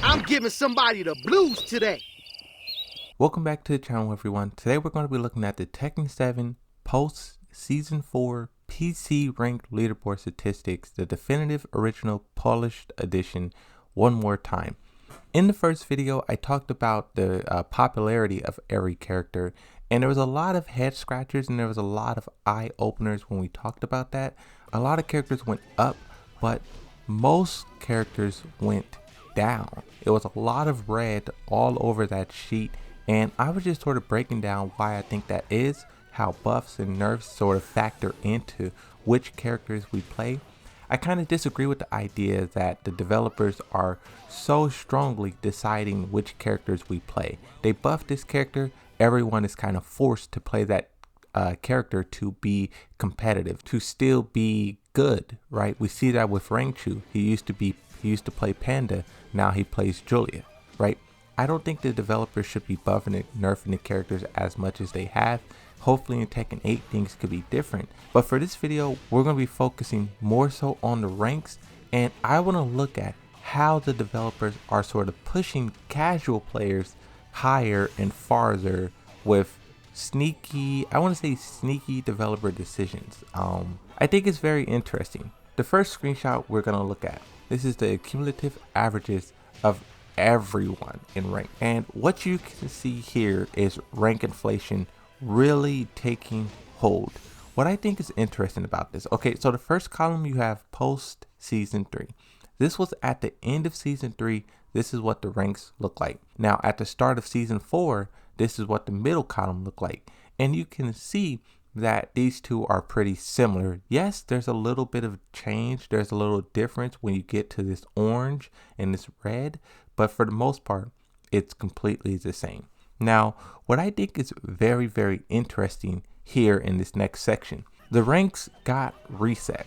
I'm giving somebody the blues today. Welcome back to the channel, everyone. Today we're going to be looking at the Tekken 7 post Season 4 PC ranked leaderboard statistics, the definitive original polished edition, one more time. In the first video, I talked about the popularity of every character, and there was a lot of head scratchers and there was a lot of eye openers when we talked about that. A lot of characters went up, but most characters went down. It was a lot of red all over that sheet, and I was just sort of breaking down why I think that is, how buffs and nerfs sort of factor into which characters we play. I kind of disagree with the idea that the developers are so strongly deciding which characters we play. They buff this character, everyone is kind of forced to play that character to be competitive, to still be good, right? We see that with Rangchu. He used to play Panda, now he plays Julia, right? I don't think the developers should be buffing and nerfing the characters as much as they have. Hopefully in Tekken 8 things could be different. But for this video, we're going to be focusing more so on the ranks, and I want to look at how the developers are sort of pushing casual players higher and farther with sneaky developer decisions. I think it's very interesting. The first screenshot we're going to look at, this is the cumulative averages of everyone in rank, and what you can see here is rank inflation really taking hold. What I think is interesting about this, okay, so the first column you have post season 3. This was at the end of season 3. This is what the ranks look like. Now at the start of season 4, this is what the middle column looked like, and you can see that these two are pretty similar. Yes, there's a little bit of change, there's a little difference when you get to this orange and this red, but for the most part it's completely the same. Now, what I think is very, very interesting here in this next section, the ranks got reset.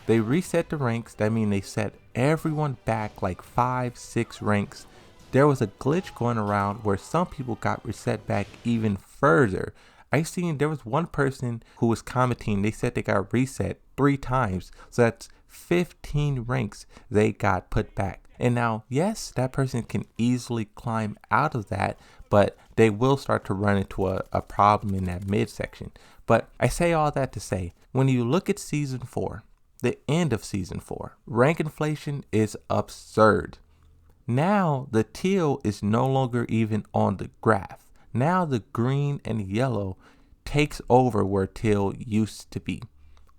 They reset the ranks. That means they set everyone back like 5-6 ranks. There was a glitch going around where some people got reset back even further. I seen there was one person who was commenting, they said they got reset 3 times. So that's 15 ranks they got put back. And now, yes, that person can easily climb out of that, but they will start to run into a problem in that midsection. But I say all that to say, when you look at season 4, the end of season 4, rank inflation is absurd. Now the teal is no longer even on the graph. Now the green and yellow takes over where teal used to be.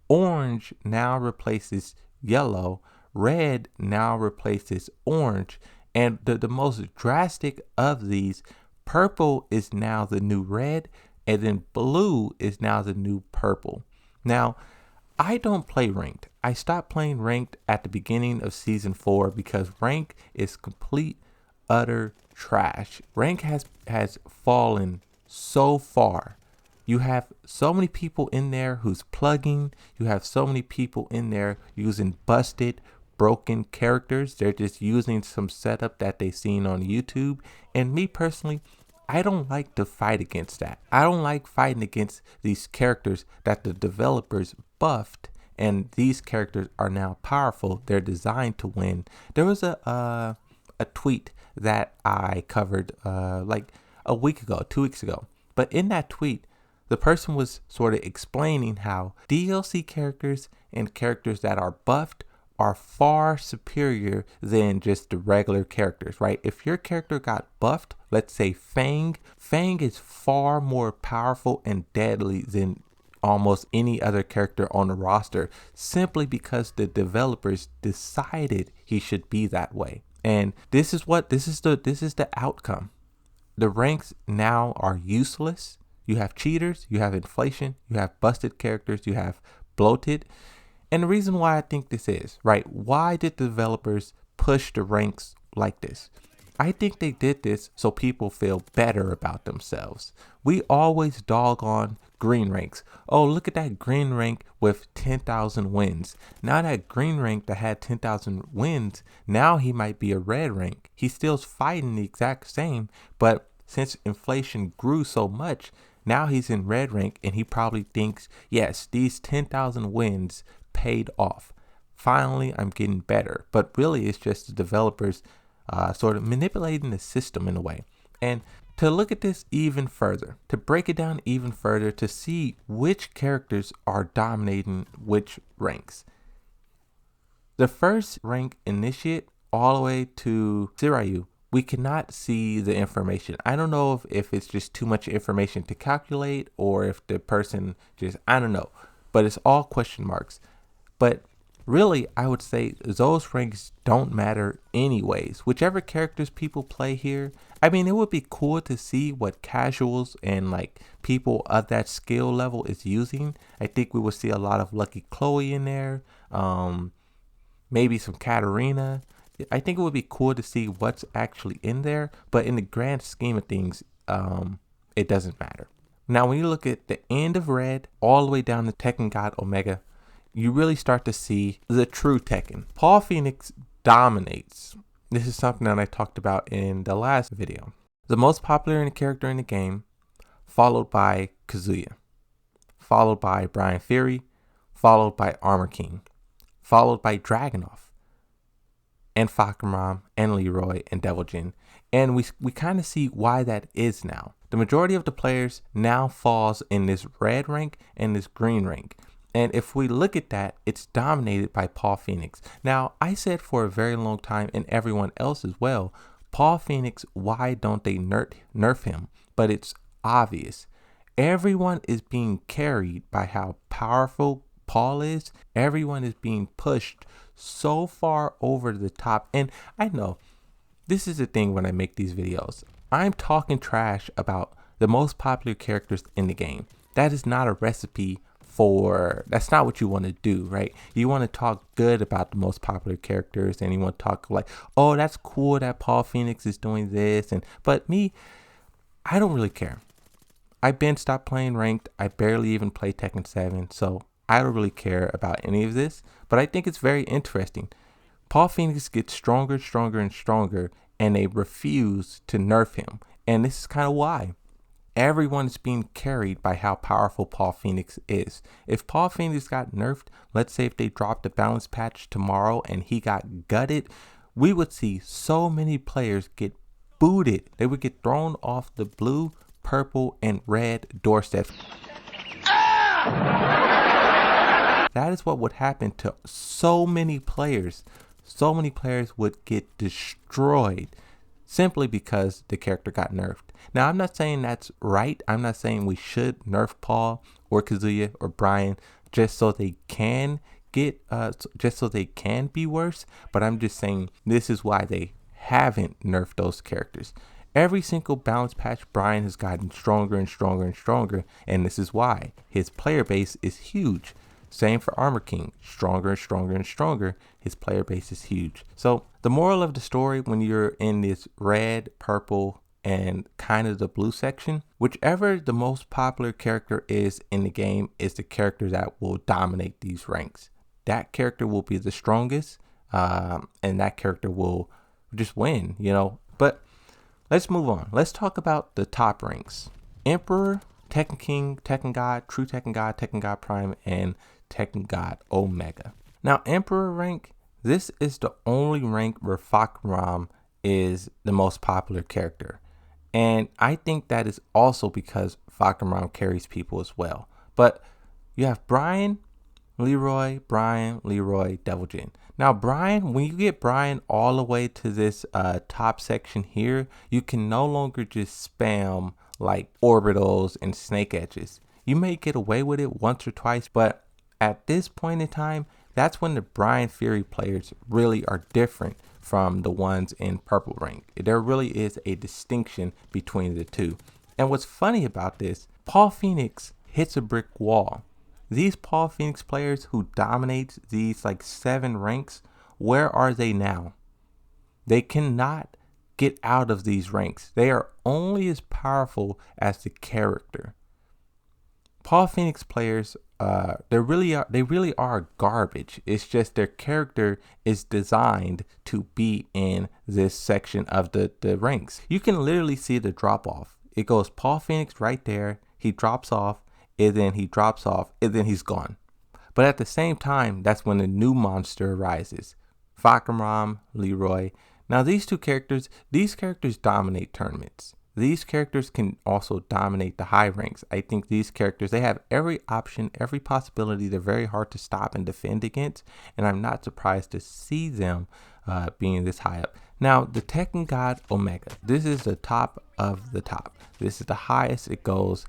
Orange now replaces yellow. Red now replaces orange. And the most drastic of these, purple is now the new red, and then blue is now the new purple. Now, I don't play ranked. I stopped playing ranked at the beginning of season 4 because rank is complete, utter trash. Rank has fallen so far. You have so many people in there who's plugging. You have so many people in there using busted, broken characters. They're just using some setup that they've seen on YouTube. And me personally, I don't like to fight against that. I don't like fighting against these characters that the developers buffed, and these characters are now powerful. They're designed to win. There was a tweet that I covered like a week ago, 2 weeks ago. But in that tweet, the person was sort of explaining how DLC characters and characters that are buffed are far superior than just the regular characters, right? If your character got buffed, let's say Fang is far more powerful and deadly than almost any other character on the roster, simply because the developers decided he should be that way. And this is the outcome. The ranks now are useless. You have cheaters, you have inflation, you have busted characters, you have bloated. And the reason why I think this is, right, why did the developers push the ranks like this? I think they did this so people feel better about themselves. We always dog on green ranks. Oh, look at that green rank with 10,000 wins. Now that green rank that had 10,000 wins, now he might be a red rank. He's still fighting the exact same, but since inflation grew so much, now he's in red rank and he probably thinks, yes, these 10,000 wins paid off. Finally, I'm getting better. But really, it's just the developers sort of manipulating the system in a way. And to look at this even further, to break it down even further, to see which characters are dominating which ranks. The first rank, Initiate, all the way to Siryu, we cannot see the information. I don't know if it's just too much information to calculate, or if the person just, I don't know, but it's all question marks. But really, I would say those ranks don't matter anyways. Whichever characters people play here, I mean, it would be cool to see what casuals and like people of that skill level is using. I think we would see a lot of Lucky Chloe in there, maybe some Katarina. I think it would be cool to see what's actually in there, but in the grand scheme of things, it doesn't matter. Now, when you look at the end of Red all the way down to Tekken God Omega, you really start to see the true Tekken. Paul Phoenix dominates. This is something that I talked about in the last video. The most popular character in the game, followed by Kazuya, followed by Brian Fury, followed by Armor King, followed by Dragunov, and Fahkumram, and Leroy, and Devil Jin. And we kind of see why that is now. The majority of the players now falls in this red rank and this green rank. And if we look at that, it's dominated by Paul Phoenix. Now, I said for a very long time, and everyone else as well, Paul Phoenix, why don't they nerf him? But it's obvious. Everyone is being carried by how powerful Paul is. Everyone is being pushed so far over the top. And I know this is the thing when I make these videos. I'm talking trash about the most popular characters in the game. That is not a recipe that's not what you want to do, right? You want to talk good about the most popular characters, and you want to talk like, oh, that's cool that Paul Phoenix is doing this. But me, I don't really care. I've been stopped playing ranked. I barely even play Tekken 7, so I don't really care about any of this. But I think it's very interesting. Paul Phoenix gets stronger, stronger, and stronger, and they refuse to nerf him. And this is kind of why. Everyone is being carried by how powerful Paul Phoenix is. If Paul Phoenix got nerfed, let's say if they dropped a balance patch tomorrow and he got gutted, we would see so many players get booted. They would get thrown off the blue, purple, and red doorsteps. That is what would happen to so many players. So many players would get destroyed simply because the character got nerfed. Now, I'm not saying that's right. I'm not saying we should nerf Paul or Kazuya or Brian just so they can be worse. But I'm just saying this is why they haven't nerfed those characters. Every single balance patch, Brian has gotten stronger and stronger and stronger, and this is why. His player base is huge. Same for Armor King, stronger and stronger and stronger. His player base is huge. So the moral of the story, when you're in this red, purple, and kind of the blue section, whichever the most popular character is in the game is the character that will dominate these ranks. That character will be the strongest, and that character will just win, But let's move on. Let's talk about the top ranks. Emperor, Tekken King, Tekken God, True Tekken God Prime, and Tekken God Omega. Now, Emperor rank, this is the only rank where Fahkumram is the most popular character. And I think that is also because Fahkumram carries people as well. But you have Brian, Leroy, Devil Jin. Now, Brian, when you get Brian all the way to this top section here, you can no longer just spam like orbitals and snake edges. You may get away with it once or twice, but at this point in time, that's when the Brian Fury players really are different from the ones in purple rank. There really is a distinction between the two. And what's funny about this, Paul Phoenix hits a brick wall. These Paul Phoenix players who dominate these like 7 ranks, where are they now? They cannot get out of these ranks. They are only as powerful as the character. Paul Phoenix players, they really are garbage. It's just their character is designed to be in this section of the ranks. You can literally see the drop off. It goes Paul Phoenix right there. He drops off, and then he drops off, and then he's gone. But at the same time, that's when a new monster arises. Fahkumram, Leroy. Now these characters dominate tournaments. These characters can also dominate the high ranks. I think these characters, they have every option, every possibility. They're very hard to stop and defend against, and I'm not surprised to see them being this high up. Now, the Tekken God Omega, this is the top of the top. This is the highest it goes,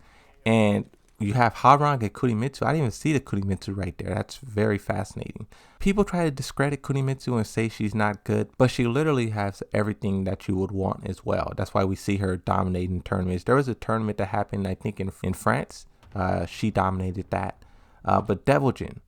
and you have Harang and Kurimitsu. I didn't even see the Kurimitsu right there. That's very fascinating. People try to discredit Kurimitsu and say she's not good, but she literally has everything that you would want as well. That's why we see her dominating tournaments. There was a tournament that happened, I think, in France. She dominated that. But Devil Jin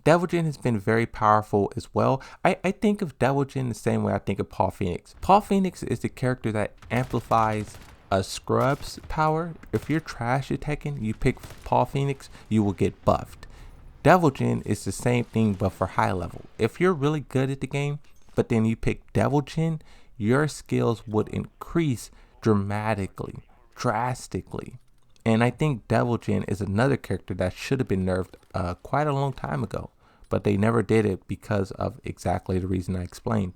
has been very powerful as well. I think of Devil Jin the same way I think of Paul Phoenix. Paul Phoenix is the character that amplifies a scrub's power. If you're trash at Tekken, you pick Paul Phoenix, you will get buffed. Devil Jin is the same thing, but for high level. If you're really good at the game, but then you pick Devil Jin, your skills would increase drastically. And I think Devil Jin is another character that should have been nerfed quite a long time ago, but they never did it because of exactly the reason I explained.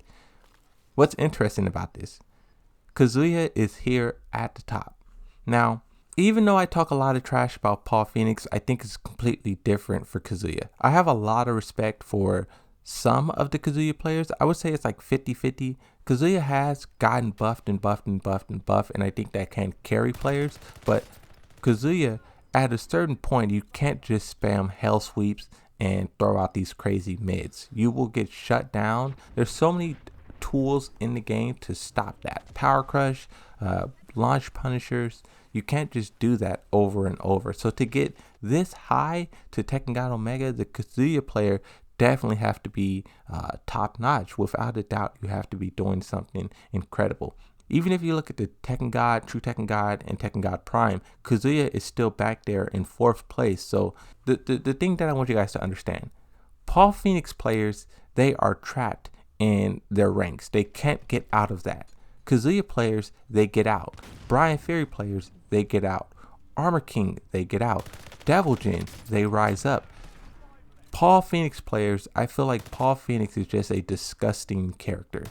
What's interesting about this? Kazuya is here at the top. Now, even though I talk a lot of trash about Paul Phoenix, I think it's completely different for Kazuya. I have a lot of respect for some of the Kazuya players. I would say it's like 50-50. Kazuya has gotten buffed, and I think that can carry players. But Kazuya, at a certain point, you can't just spam hell sweeps and throw out these crazy mids. You will get shut down. There's so many tools in the game to stop that. Power Crush, launch punishers. You can't just do that over and over. So to get this high to Tekken God Omega, the Kazuya player definitely have to be top notch. Without a doubt, you have to be doing something incredible. Even if you look at the Tekken God, True Tekken God, and Tekken God Prime, Kazuya is still back there in 4th place. So the thing that I want you guys to understand, Paul Phoenix players, they are trapped in their ranks. They can't get out of that. Kazuya players, they get out. Brian Fury players, they get out. Armor King, they get out. Devil Jin, they rise up. Paul Phoenix players, I feel like Paul Phoenix is just a disgusting character.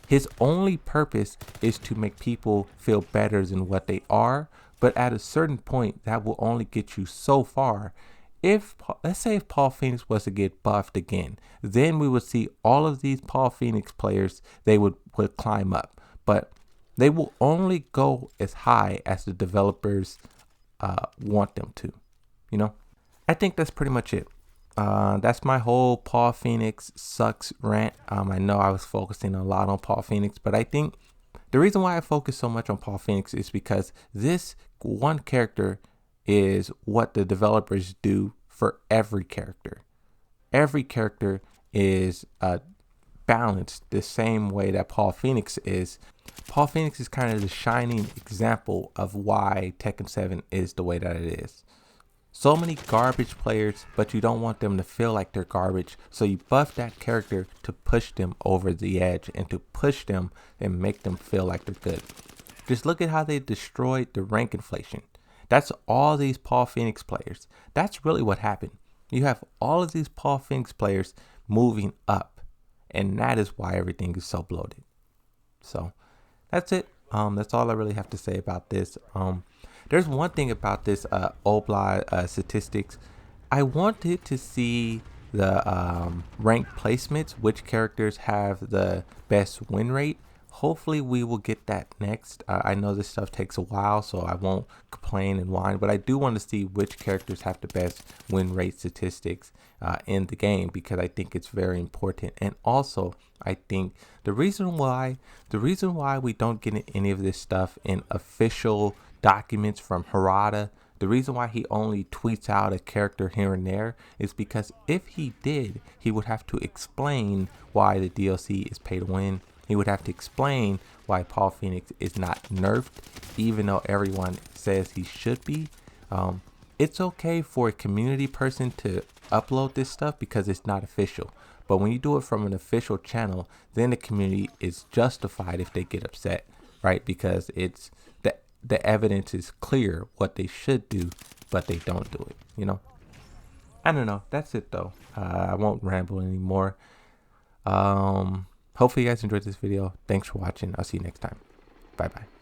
His only purpose is to make people feel better than what they are, but at a certain point, that will only get you so far. Let's say if Paul Phoenix was to get buffed again, then we would see all of these Paul Phoenix players, they would climb up, but they will only go as high as the developers want them to, you know? I think that's pretty much it. That's my whole Paul Phoenix sucks rant. I know I was focusing a lot on Paul Phoenix, but I think the reason why I focus so much on Paul Phoenix is because this one character is what the developers do for every character. Every character is balanced the same way that Paul Phoenix is. Paul Phoenix is kind of the shining example of why Tekken 7 is the way that it is. So many garbage players, but you don't want them to feel like they're garbage. So you buff that character to push them over the edge and to push them and make them feel like they're good. Just look at how they destroyed the rank inflation. That's all these Paul Phoenix players. That's really what happened. You have all of these Paul Phoenix players moving up, and that is why everything is so bloated. So that's it. That's all I really have to say about this. There's one thing about this Obla statistics. I wanted to see the rank placements, which characters have the best win rate. Hopefully we will get that next. I know this stuff takes a while, so I won't complain and whine, but I do want to see which characters have the best win rate statistics in the game, because I think it's very important. And also, I think the reason why we don't get any of this stuff in official documents from Harada, the reason why he only tweets out a character here and there is because if he did, he would have to explain why the DLC is pay to win. He would have to explain why Paul Phoenix is not nerfed, even though everyone says he should be. It's okay for a community person to upload this stuff because it's not official. But when you do it from an official channel, then the community is justified if they get upset, right? Because it's the evidence is clear what they should do, but they don't do it, you know? I don't know. That's it, though. I won't ramble anymore. Hopefully you guys enjoyed this video. Thanks for watching. I'll see you next time. Bye bye.